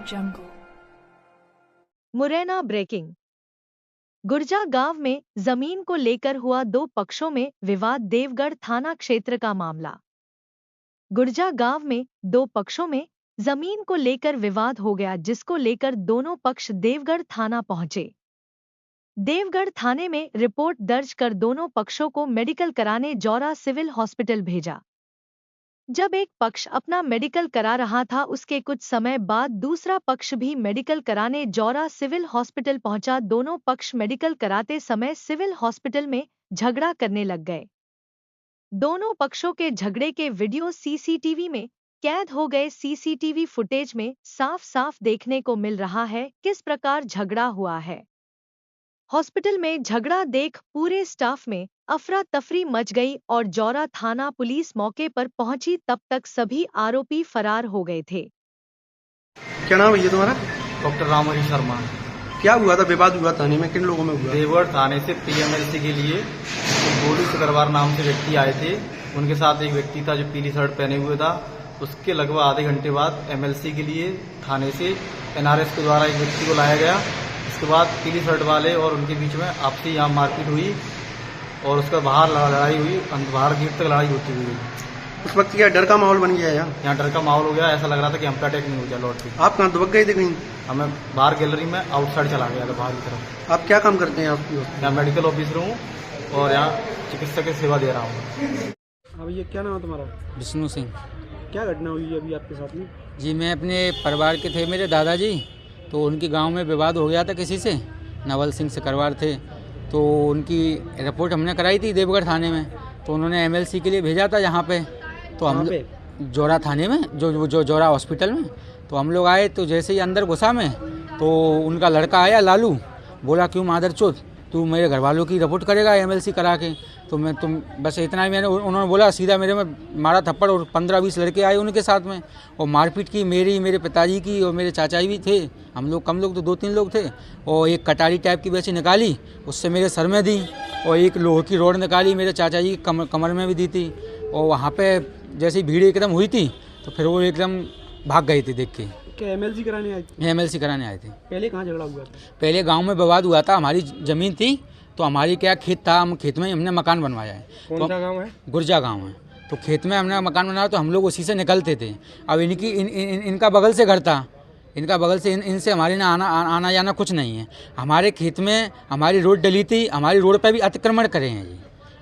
jungle. Morena breaking. गुर्जा गांव में जमीन को लेकर हुआ दो पक्षों में विवाद। देवगढ़ थाना क्षेत्र का मामला। गुर्जा गांव में दो पक्षों में जमीन को लेकर विवाद हो गया, जिसको लेकर दोनों पक्ष देवगढ़ थाना पहुंचे। देवगढ़ थाने में रिपोर्ट दर्ज कर दोनों पक्षों को मेडिकल कराने जौरा सिविल हॉस्पिटल भेजा। जब एक पक्ष अपना मेडिकल करा रहा था, उसके कुछ समय बाद दूसरा पक्ष भी मेडिकल कराने जौरा सिविल हॉस्पिटल पहुंचा। दोनों पक्ष मेडिकल कराते समय सिविल हॉस्पिटल में झगड़ा करने लग गए। दोनों पक्षों के झगड़े के वीडियो सीसीटीवी में कैद हो गए। सीसीटीवी फुटेज में साफ साफ देखने को मिल रहा है किस प्रकार झगड़ा हुआ है। हॉस्पिटल में झगड़ा देख पूरे स्टाफ में अफरा तफरी मच गई और जौरा थाना पुलिस मौके पर पहुंची। तब तक सभी आरोपी फरार हो गए थे। क्या नाम है ये तुम्हारा? डॉक्टर रामहरि शर्मा। क्या हुआ था? विवाद हुआ थाने में, किन लोगों में हुआ? देवगढ़ थाने से पीएमएलसी के लिए गोलू सकरवार नाम से व्यक्ति आए थे। उनके साथ एक व्यक्ति था जो पीली शर्ट पहने हुए था। उसके लगभग आधे घंटे बाद एमएलसी के लिए थाने से एनआरएस के द्वारा एक व्यक्ति को लाया गया। उसके बाद पीली शर्ट वाले और उनके बीच में आपसी यहाँ मारपीट हुई और उसका बाहर लड़ाई हुई, बाहर गेट तक लड़ाई होती हुई। उस वक्त क्या डर का माहौल बन गया? यहाँ डर का माहौल हो गया। ऐसा लग रहा था कि हम पे अटैक नहीं हो गया लौट के। आप कहाँ दुबक गए थे कहीं? हमें बाहर गैलरी में आउटसाइड चला गया था, बाहर की तरफ। आप क्या काम करते हैं? आप यहाँ मेडिकल ऑफिसर हूँ और यहाँ चिकित्सक की सेवा दे रहा हूँ। अब ये क्या नाम है तुम्हारा? विष्णु सिंह। क्या घटना हुई अभी आपके साथ में? जी, मैं अपने परिवार के थे मेरे दादाजी, तो उनकी गांव में विवाद हो गया था किसी से। नवल सिंह सकरवार थे, तो उनकी रिपोर्ट हमने कराई थी देवगढ़ थाने में। तो उन्होंने एमएलसी के लिए भेजा था यहाँ पे। तो हम जौरा थाने में, जो जौरा हॉस्पिटल में। तो हम लोग आए, तो जैसे ही अंदर घुसा में, तो उनका लड़का आया लालू, बोला क्यों मादरचोद, तू मेरे घर वालों की रिपोर्ट करेगा एमएलसी करा के। तो मैं तुम बस इतना ही मैंने, उन्होंने बोला, सीधा मेरे में मारा थप्पड़ और 15-20 लड़के आए उनके साथ में और मारपीट की मेरी, मेरे पिताजी की और मेरे चाचा भी थे। हम लोग कम लोग तो 2-3 लोग थे। और एक कटारी टाइप की वैसी निकाली, उससे मेरे सर में दी और एक लोहे की रोड निकाली मेरे चाचा जी की कमर में भी दी थी। और वहाँ पे जैसे भीड़ एकदम हुई थी तो फिर वो एकदम भाग गए थे देख के। क्या एमएलसी कराने आए थे? एमएलसी कराने आए थे। पहले कहाँ झगड़ा हुआ था? पहले गांव में विवाद हुआ था। हमारी ज़मीन थी, तो हमारी क्या खेत था, हम खेत में हमने मकान बनवाया है। कौन सा गांव है? गुर्जा गांव है। तो खेत में हमने मकान बनाया, तो हम लोग उसी से निकलते थे। अब इनका बगल से घर था, इनका बगल से इनसे हमारे ना आना जाना कुछ नहीं है। हमारे खेत में हमारी रोड डली थी, हमारी रोड पर भी अतिक्रमण करे हैं जी।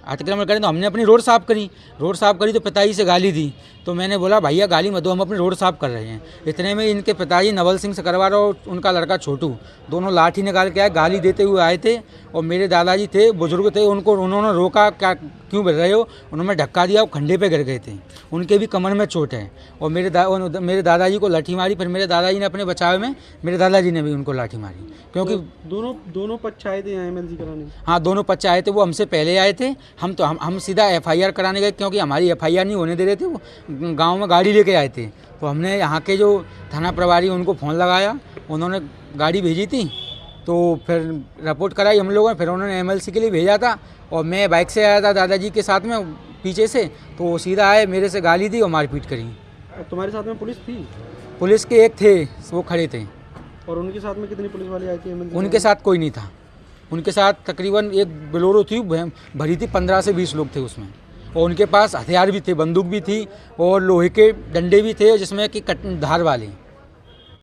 अतिक्रमण करें तो हमने अपनी रोड साफ़ करी तो पिताजी से गाली दी। तो मैंने बोला भैया गाली मत दो, हम अपनी रोड साफ़ कर रहे हैं। इतने में इनके पिताजी नवल सिंह सकरवार और उनका लड़का छोटू दोनों लाठी निकाल के आए, गाली देते हुए आए थे। और मेरे दादाजी थे, बुजुर्ग थे, उन्होंने रोका, क्या क्यों गिर रहे हो, उन्होंने धक्का दिया और खंडे पे गिर गए थे। उनके भी कमर में चोट है और मेरे दादाजी को लाठी मारी। फिर मेरे दादाजी ने अपने बचाव में मेरे दादाजी ने भी उनको लाठी मारी, क्योंकि तो दोनों पक्ष आए थे एमएलसी कराने? हाँ, दोनों पक्ष आए थे। वो हमसे पहले आए थे। हम सीधा एफआईआर कराने गए, क्योंकि हमारी एफआईआर नहीं होने दे रहे थे। वो गांव में गाड़ी लेके आए थे। तो हमने यहाँ के जो थाना प्रभारी उनको फ़ोन लगाया, उन्होंने गाड़ी भेजी थी। तो फिर रिपोर्ट कराई हम लोगों ने। फिर उन्होंने एमएलसी के लिए भेजा था और मैं बाइक से आया था दादाजी के साथ में पीछे से। तो वो सीधा आए, मेरे से गाली दी और मारपीट करी। तुम्हारे साथ में पुलिस थी? पुलिस के एक थे, वो खड़े थे। और उनके साथ में कितनी पुलिस वाले आई थी? उनके साथ कोई नहीं था। उनके साथ तकरीबन एक बोलेरो थी, भरी थी, 15 से 20 लोग थे उसमें। और उनके पास हथियार भी थे, बंदूक भी थी और लोहे के डंडे भी थे, जिसमें कि धार वाले।